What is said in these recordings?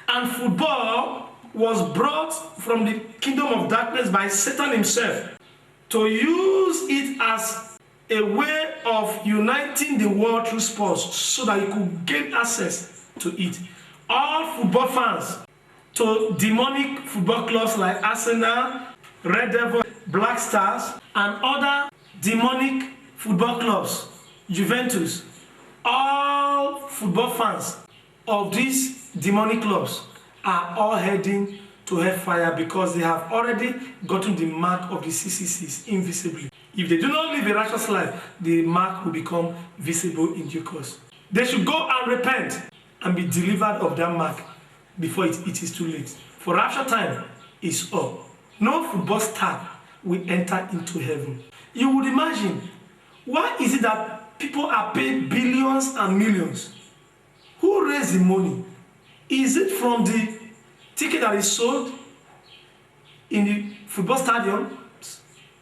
And football was brought from the kingdom of darkness by Satan himself to use it as a way of uniting the world through sports so that you could gain access to it. All football fans to demonic football clubs like Arsenal, Red Devil, Black Stars, and other demonic football clubs, Juventus, all football fans of these demonic clubs are all heading to hellfire because they have already gotten the mark of the 666 invisibly. If they do not live a righteous life, the mark will become visible in due course. They should go and repent and be delivered of that mark before it is too late. For rapture time is up. No football star will enter into heaven. You would imagine, why is it that people are paid billions and millions? Who raised the money? Is it from the ticket that is sold in the football stadium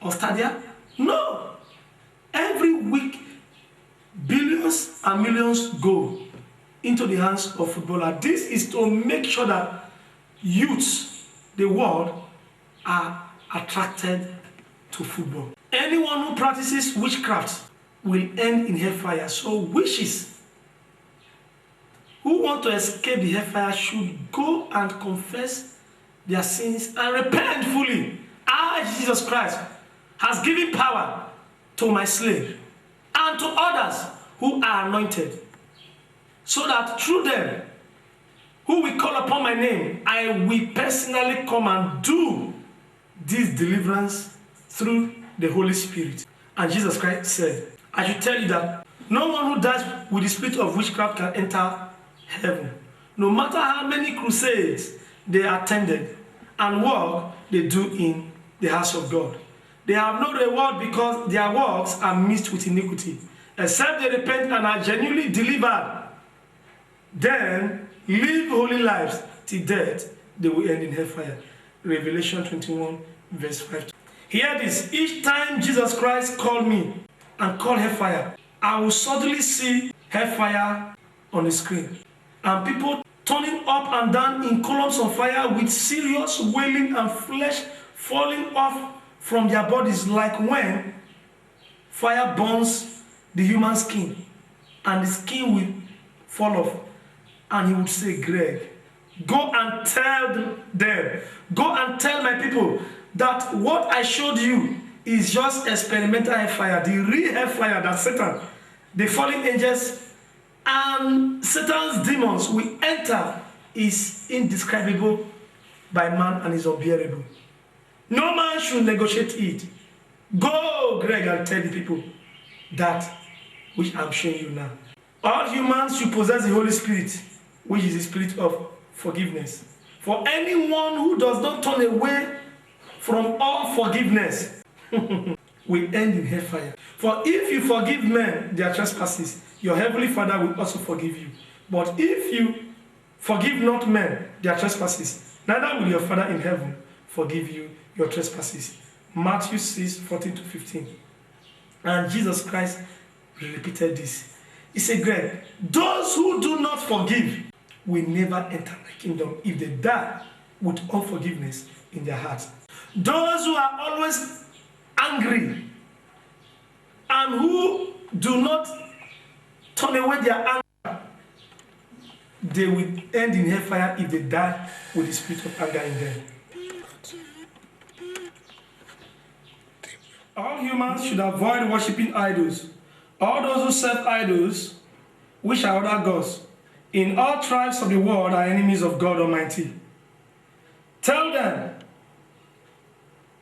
or stadia? No. Every week, billions and millions go into the hands of footballers. This is to make sure that youths, the world, are attracted to football. Anyone who practices witchcraft will end in hellfire. So witches who want to escape the hellfire should go and confess their sins and repent fully. I, Jesus Christ, has given power to my slave and to others who are anointed, so that through them, who will call upon my name, I will personally come and do this deliverance through the Holy Spirit. And Jesus Christ said, I should tell you that no one who dies with the spirit of witchcraft can enter heaven. No matter how many crusades they attended and work they do in the house of God, they have no reward because their works are mixed with iniquity. Except they repent and are genuinely delivered, then live holy lives till death, they will end in hellfire. Revelation 21 verse 5. Hear this: each time Jesus Christ called me and called hellfire, I will suddenly see hellfire on the screen, and people turning up and down in columns of fire with serious wailing and flesh falling off from their bodies, like when fire burns the human skin and the skin will fall off. And he would say, Greg, go and tell them, go and tell my people that what I showed you is just experimental hellfire. The real hellfire that Satan, the fallen angels, and Satan's demons will enter is indescribable by man and is unbearable. No man should negotiate it. Go, Greg, and tell the people that which I'm showing you now. All humans should possess the Holy Spirit, which is the spirit of forgiveness. For anyone who does not turn away from all forgiveness will end in hellfire. For if you forgive men their trespasses, your heavenly Father will also forgive you. But if you forgive not men their trespasses, neither will your Father in heaven forgive you your trespasses. Matthew 6:14-15. And Jesus Christ repeated this. He said, Greg, those who do not forgive will never enter the kingdom if they die with unforgiveness in their hearts. Those who are always angry and who do not turn away their anger, they will end in hellfire if they die with the spirit of anger in them. All humans should avoid worshipping idols. All those who serve idols, which are other gods, in all tribes of the world are enemies of God Almighty. Tell them,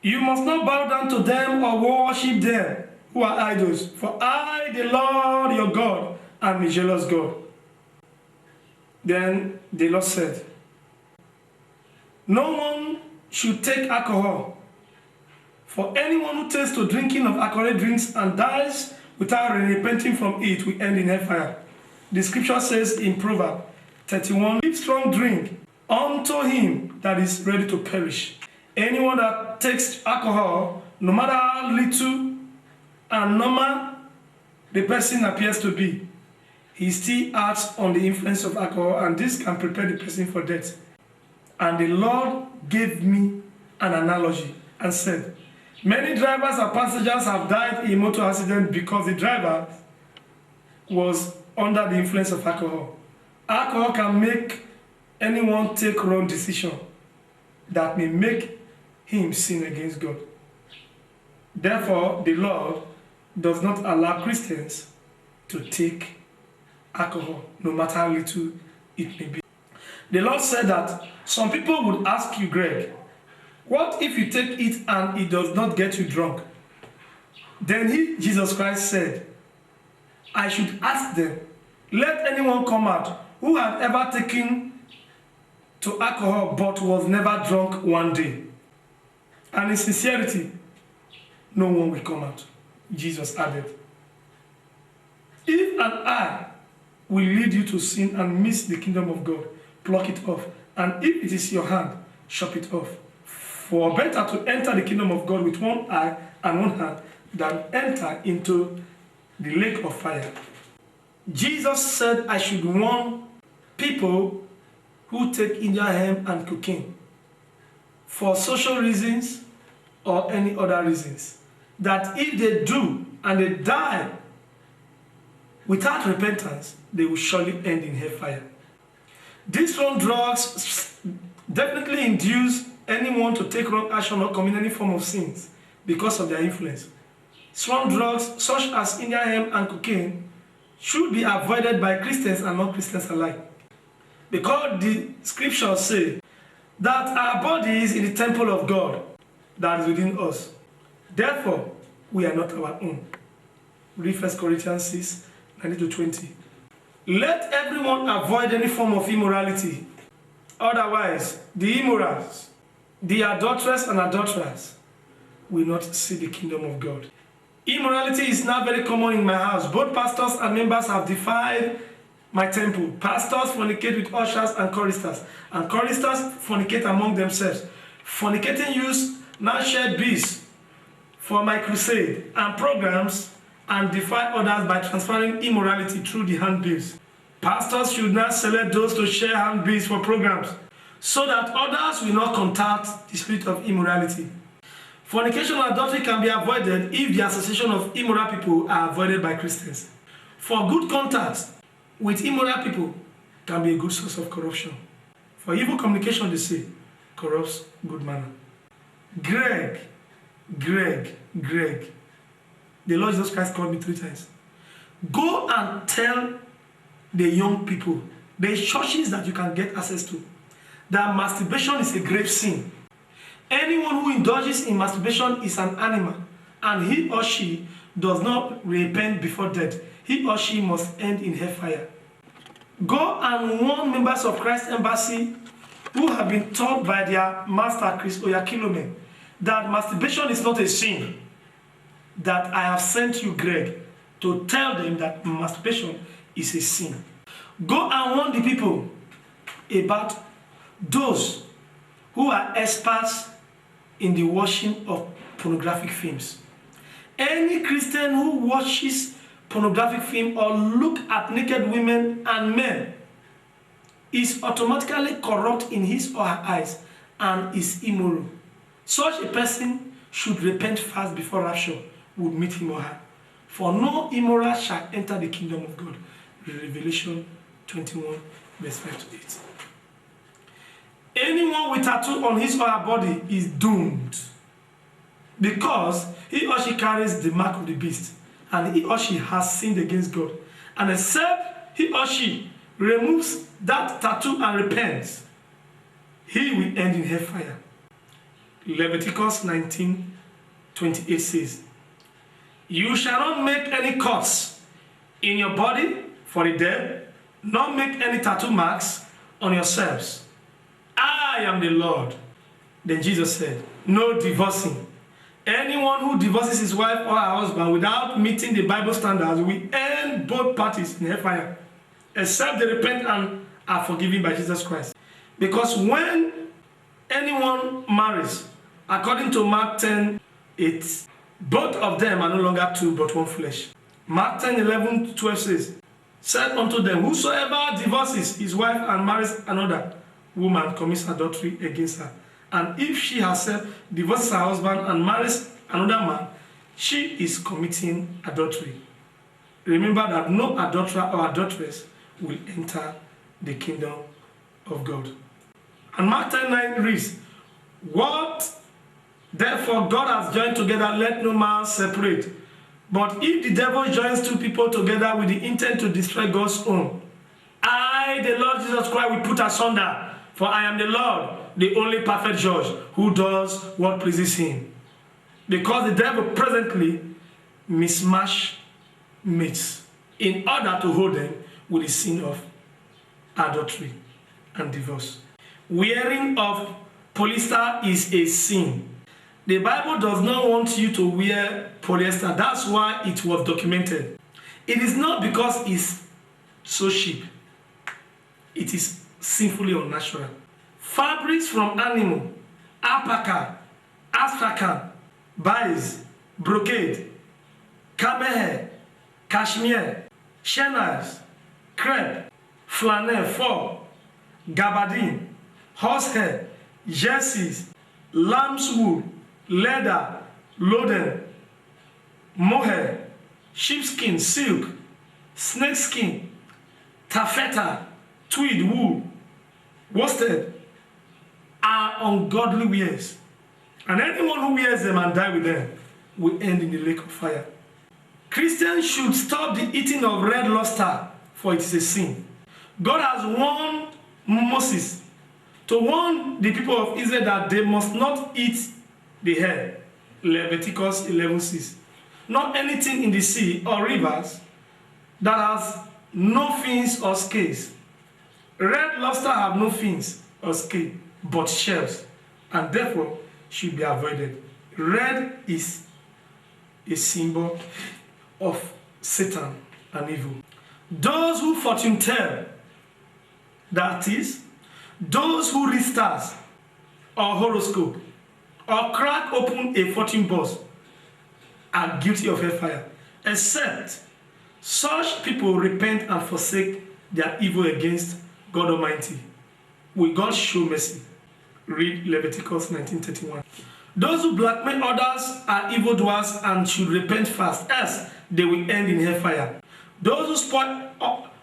you must not bow down to them or worship them who are idols, for I, the Lord your God, am a jealous God. Then the Lord said, no one should take alcohol, for anyone who tastes to drinking of alcoholic drinks and dies without repenting from it will end in hellfire. The scripture says in Proverbs 31, give strong drink unto him that is ready to perish. Anyone that takes alcohol, no matter how little and normal the person appears to be, he still acts on the influence of alcohol, and this can prepare the person for death. And the Lord gave me an analogy and said, many drivers and passengers have died in motor accidents because the driver was under the influence of alcohol. Alcohol can make anyone take wrong decision that may make him sin against God. Therefore, the Lord does not allow Christians to take alcohol, no matter how little it may be. The Lord said that some people would ask you, Greg, what if you take it and it does not get you drunk? Then Jesus Christ said, I should ask them, let anyone come out who had ever taken to alcohol but was never drunk one day. And in sincerity, no one will come out. Jesus added, if an eye will lead you to sin and miss the kingdom of God, pluck it off. And if it is your hand, chop it off. For better to enter the kingdom of God with one eye and one hand than enter into the lake of fire. Jesus said I should warn people who take Indian hemp and cocaine for social reasons or any other reasons, that if they do and they die without repentance, they will surely end in hellfire. These wrong drugs definitely induce anyone to take wrong action or commit any form of sins because of their influence. Strong drugs such as Indian hemp and cocaine should be avoided by Christians and non-Christians alike, because the scriptures say that our body is in the temple of God that is within us. Therefore, we are not our own. Read 1 Corinthians 6, 19-20. Let everyone avoid any form of immorality. Otherwise, the immorals, the adulterers and adulterers will not see the kingdom of God. Immorality is now very common in my house. Both pastors and members have defied my temple. Pastors fornicate with ushers and choristers fornicate among themselves. Fornicating youths now share beads for my crusade and programs and defy others by transferring immorality through the handbills. Pastors should not select those to share handbills for programs so that others will not contact the spirit of immorality. Fornication and adultery can be avoided if the association of immoral people are avoided by Christians. For good contacts with immoral people can be a good source of corruption. For evil communication, they say, corrupts good manner. Greg. The Lord Jesus Christ called me 3 times. Go and tell the young people, the churches that you can get access to, that masturbation is a grave sin. Anyone who indulges in masturbation is an animal, and he or she does not repent before death. He or she must end in hellfire. Go and warn members of Christ Embassy who have been taught by their master, Chris Oyakilome, that masturbation is not a sin. That I have sent you, Greg, to tell them that masturbation is a sin. Go and warn the people about those who are experts in the watching of pornographic films. Any Christian who watches pornographic film or look at naked women and men is automatically corrupt in his or her eyes and is immoral. Such a person should repent fast before rapture would meet him or her. For no immoral shall enter the kingdom of God. Revelation 21, verse 5-8. Anyone with tattoo on his or her body is doomed, because he or she carries the mark of the beast, and he or she has sinned against God. And except he or she removes that tattoo and repents, he will end in hellfire. Leviticus 19:28 says, you shall not make any cuts in your body for the dead, nor make any tattoo marks on yourselves. I am the Lord. Then Jesus said, no divorcing. Anyone who divorces his wife or her husband without meeting the Bible standards will end both parties in hellfire, except they repent and are forgiven by Jesus Christ. Because when anyone marries, according to Mark 10:8, both of them are no longer two but one flesh. Mark 10:11-12 says unto them, whosoever divorces his wife and marries another woman commits adultery against her. And if she herself divorces her husband and marries another man, she is committing adultery. Remember that no adulterer or adulteress will enter the kingdom of God. And Mark 10:9 reads, what therefore God has joined together, let no man separate. But if the devil joins two people together with the intent to destroy God's own, I, the Lord Jesus Christ, will put asunder, for I am the Lord, the only perfect judge, who does what pleases him. Because the devil presently mismatch mates in order to hold them with the sin of adultery and divorce. Wearing of polyester is a sin. The Bible does not want you to wear polyester. That's why it was documented. It is not because it's so cheap. It is sinfully unnatural. Fabrics from animal, alpaca, astrakhan, baize, brocade, camel hair, cashmere, chenille, crepe, flannel, fur, gabardine, horsehair, jerseys, lamb's wool, leather, loden, mohair, sheepskin, silk, snakeskin, taffeta, tweed, wool, worsted are ungodly wares. And anyone who wears them and die with them will end in the lake of fire. Christians should stop the eating of red lobster, for it is a sin. God has warned Moses to warn the people of Israel that they must not eat the hair. Leviticus 11:6. Not anything in the sea or rivers that has no fins or scales. Red lobster have no fins or scales, but shells, and therefore should be avoided. Red is a symbol of Satan and evil. Those who fortune tell, that is, those who read stars or horoscope or crack open a fortune box are guilty of hellfire, except such people repent and forsake their evil against God Almighty. Will God show mercy? Read Leviticus 19:31. Those who blackmail others are evildoers and should repent fast, else they will end in hellfire. Those who spoil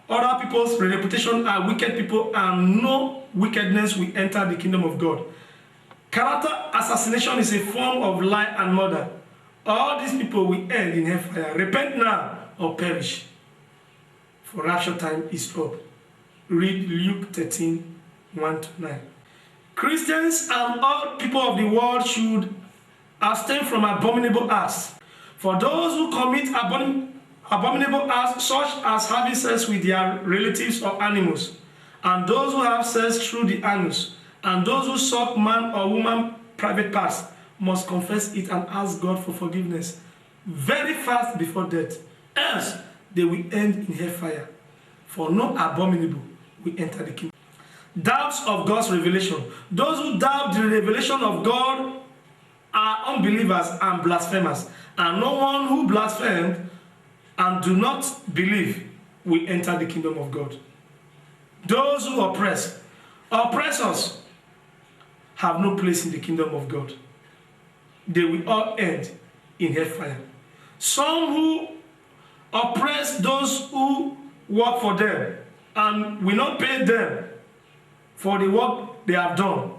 other people's reputation are wicked people, and no wickedness will enter the kingdom of God. Character assassination is a form of lie and murder. All these people will end in hellfire. Repent now or perish, for rapture time is up. Read Luke 13:1-9. Christians and all people of the world should abstain from abominable acts. For those who commit abominable acts, such as having sex with their relatives or animals, and those who have sex through the anus, and those who suck man or woman private parts, must confess it and ask God for forgiveness very fast before death, else they will end in hellfire. For no abominable will enter the kingdom. Doubts of God's revelation. Those who doubt the revelation of God are unbelievers and blasphemers, and no one who blasphemes and do not believe will enter the kingdom of God. Those who oppressors have no place in the kingdom of God. They will all end in hellfire. Some who oppress those who work for them and will not pay them for the work they have done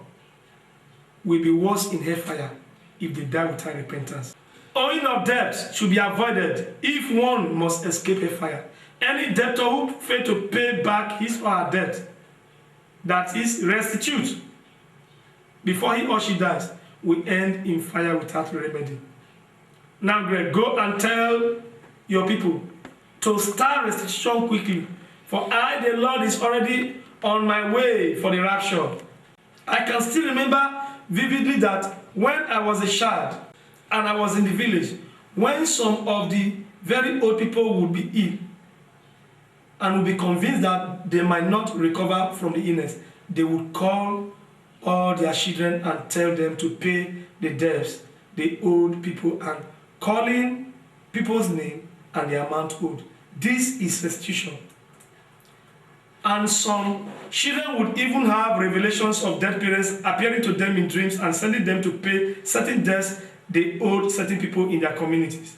will be worse in hellfire if they die without repentance. Owing of debt should be avoided if one must escape hellfire. Any debtor who fails to pay back his or her debt, that is, restitute, before he or she dies, will end in fire without remedy. Now, Greg, go and tell your people to start restitution quickly, for I, the Lord, is already on my way for the rapture. I can still remember vividly that when I was a child and I was in the village, when some of the very old people would be ill and would be convinced that they might not recover from the illness, they would call all their children and tell them to pay the debts they owed people, and calling people's name and the amount owed. This is restitution. And some children would even have revelations of dead parents appearing to them in dreams and sending them to pay certain debts they owed certain people in their communities.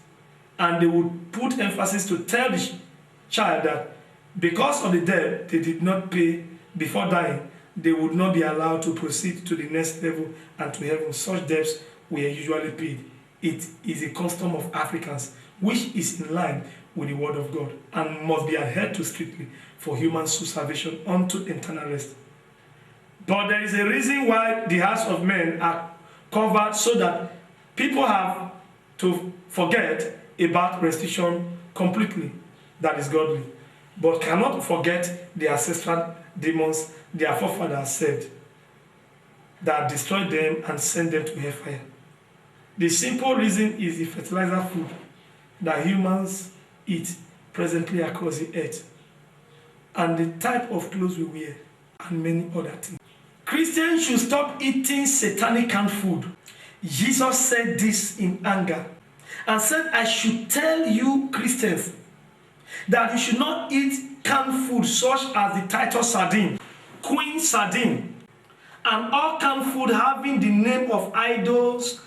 And they would put emphasis to tell the child that because of the debt they did not pay before dying, they would not be allowed to proceed to the next level and to heaven. Such debts were usually paid. It is a custom of Africans, which is in line with the word of God and must be adhered to strictly for human soul salvation unto eternal rest. But there is a reason why the hearts of men are covered, so that people have to forget about restitution completely, that is godly, but cannot forget the ancestral demons their forefathers served, that destroyed them and sent them to hellfire. The simple reason is the fertilizer food that humans eat presently across the earth, and the type of clothes we wear, and many other things. Christians should stop eating satanic canned food. Jesus said this in anger and said, I should tell you Christians that you should not eat canned food such as the Titus sardine, Queen sardine, and all canned food having the name of idols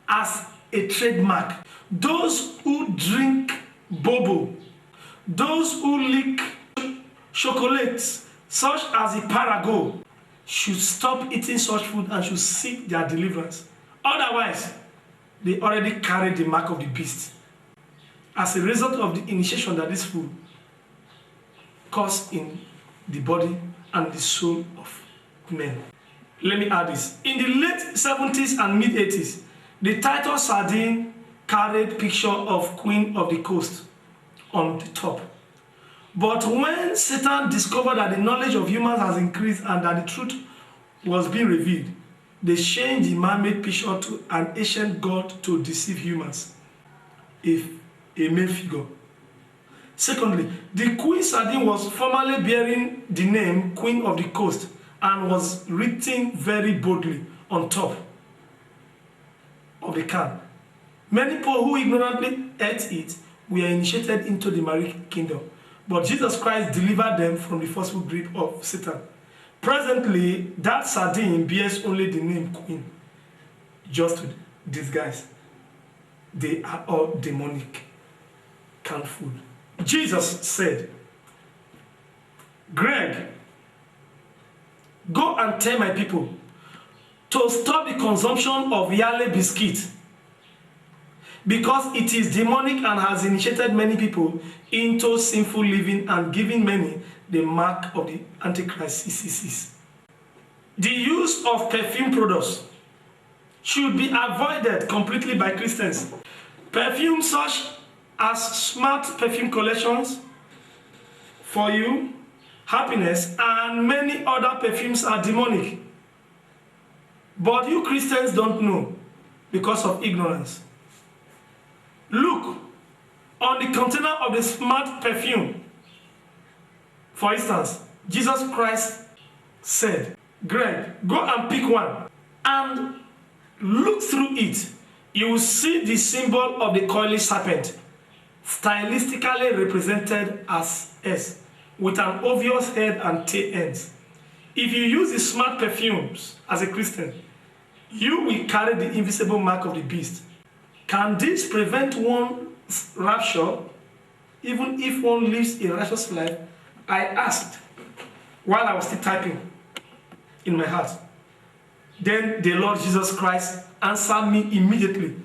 as a trademark. Those who drink bobo, those who lick chocolates such as the Parago, should stop eating such food and should seek their deliverance. Otherwise, they already carry the mark of the beast as a result of the initiation that this food causes in the body and the soul of men. Let me add this. In the late 70s and mid 80s, the Titus sardine carried picture of Queen of the Coast on the top. But when Satan discovered that the knowledge of humans has increased and that the truth was being revealed, they changed the man-made picture to an ancient god to deceive humans, if a male figure. Secondly, the Queen sardine was formerly bearing the name Queen of the Coast and was written very boldly on top of the can. Many people who ignorantly ate it were initiated into the married kingdom, but Jesus Christ delivered them from the forceful grip of Satan. Presently, that sardine bears only the name Queen, just to disguise. They are all demonic canned food. Jesus said, Greg, go and tell my people to stop the consumption of Yale biscuit, because it is demonic and has initiated many people into sinful living and giving many the mark of the Antichrist CCCs. The use of perfume products should be avoided completely by Christians. Perfumes such as smart perfume collections, For You, Happiness, and many other perfumes are demonic. But you Christians don't know because of ignorance. Look on the container of the smart perfume. For instance, Jesus Christ said, Greg, go and pick one and look through it. You will see the symbol of the coily serpent, stylistically represented as S, with an obvious head and tail ends. If you use the smart perfumes as a Christian, you will carry the invisible mark of the beast. Can this prevent one's rapture, even if one lives a righteous life? I asked while I was still typing in my heart. Then the Lord Jesus Christ answered me immediately.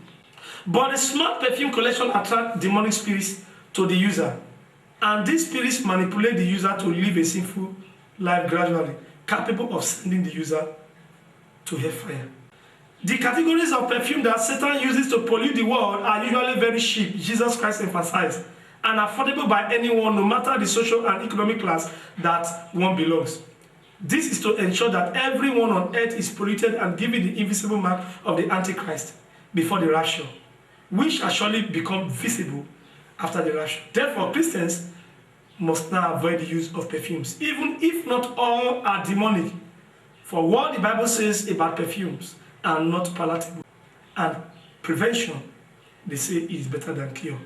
But the smart perfume collection attracts demonic spirits to the user, and these spirits manipulate the user to live a sinful life gradually, capable of sending the user to hellfire. The categories of perfume that Satan uses to pollute the world are usually very cheap, Jesus Christ emphasized, and affordable by anyone, no matter the social and economic class that one belongs. This is to ensure that everyone on earth is polluted and given the invisible mark of the Antichrist before the rapture, which shall surely become visible after the rapture. Therefore, Christians must now avoid the use of perfumes, even if not all are demonic. For what the Bible says about perfumes are not palatable, and prevention, they say, is better than cure.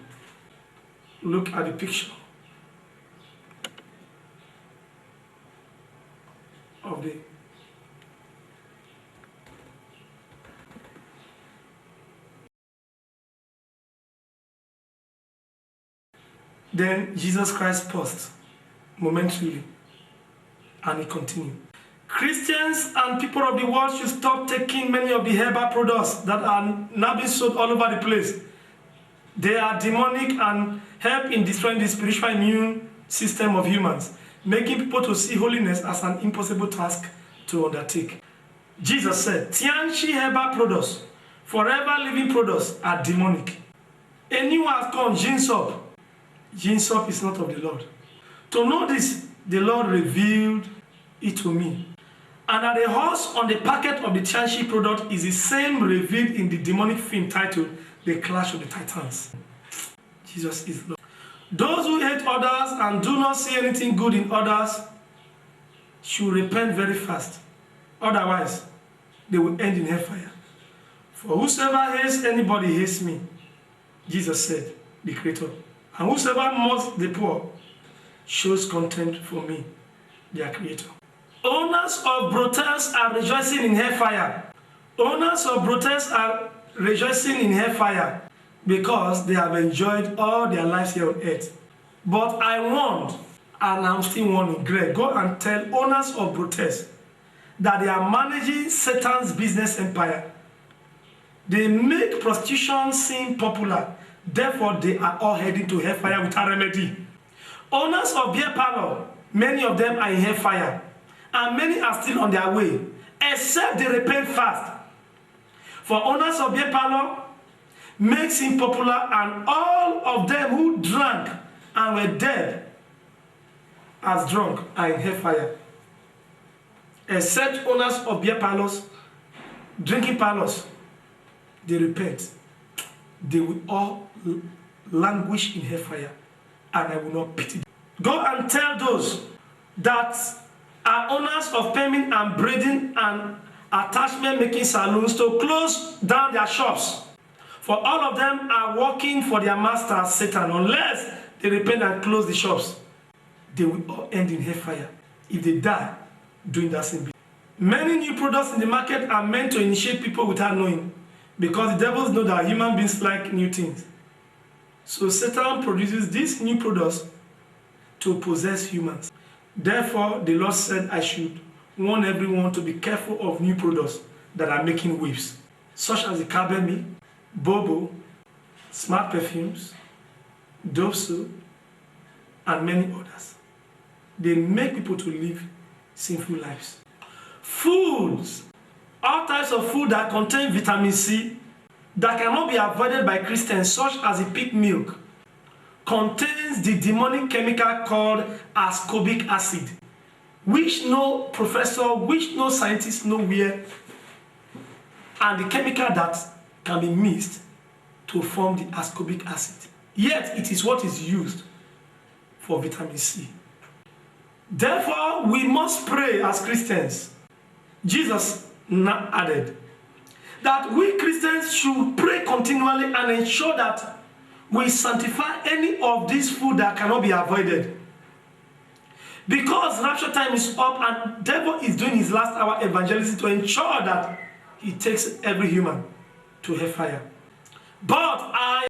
Look at the picture. obey. Then Jesus Christ paused momentarily, and he continued. Christians and people of the world should stop taking many of the herbal products that are now being sold all over the place. They are demonic and help in destroying the spiritual immune system of humans, making people to see holiness as an impossible task to undertake. Jesus said, Tianchi herbal products, forever living products are demonic. A new has come, Ginsop. Ginsop is not of the Lord. To know this, the Lord revealed it to me. And that the horse on the packet of the Tianchi product is the same revealed in the demonic film titled The Clash of the Titans. Jesus is Lord. Those who hate others and do not see anything good in others should repent very fast. Otherwise, they will end in hellfire. For whosoever hates anybody hates me, Jesus said, the Creator. And whosoever mocks the poor shows contempt for me, their Creator. Owners of brothels are rejoicing in hellfire. Owners of brothels are rejoicing in hellfire because they have enjoyed all their lives here on earth. But I warned, and I'm still warning, Greg, go and tell owners of brothels that they are managing Satan's business empire. They make prostitution seem popular. Therefore, they are all heading to hellfire without remedy. Owners of beer parlor, many of them are in hellfire. And many are still on their way, except they repent fast. For owners of beer parlor makes him popular, and all of them who drank and were dead as drunk are in hellfire. Except owners of beer parlors, drinking parlors, they repent. They will all languish in hellfire, and I will not pity them. Go and tell those that are owners of payment and braiding and attachment making salons to close down their shops. For all of them are working for their master Satan. Unless they repent and close the shops, they will all end in hellfire if they die doing that same business. Many new products in the market are meant to initiate people without knowing, because the devils know that human beings like new things. So Satan produces these new products to possess humans. Therefore, the Lord said I should warn everyone to be careful of new products that are making waves, such as the Carbemi, Bobo, Smart Perfumes, Dove Soap, and many others. They make people to live sinful lives. Foods, all types of food that contain vitamin C that cannot be avoided by Christians, such as the pig milk, contains the demonic chemical called ascorbic acid, which no professor, which no scientist know where, and the chemical that can be mixed to form the ascorbic acid. Yet it is what is used for vitamin C. Therefore, we must pray as Christians. Jesus added that we Christians should pray continually and ensure that we sanctify any of these food that cannot be avoided. Because rapture time is up and devil is doing his last hour evangelism to ensure that he takes every human to hellfire. But I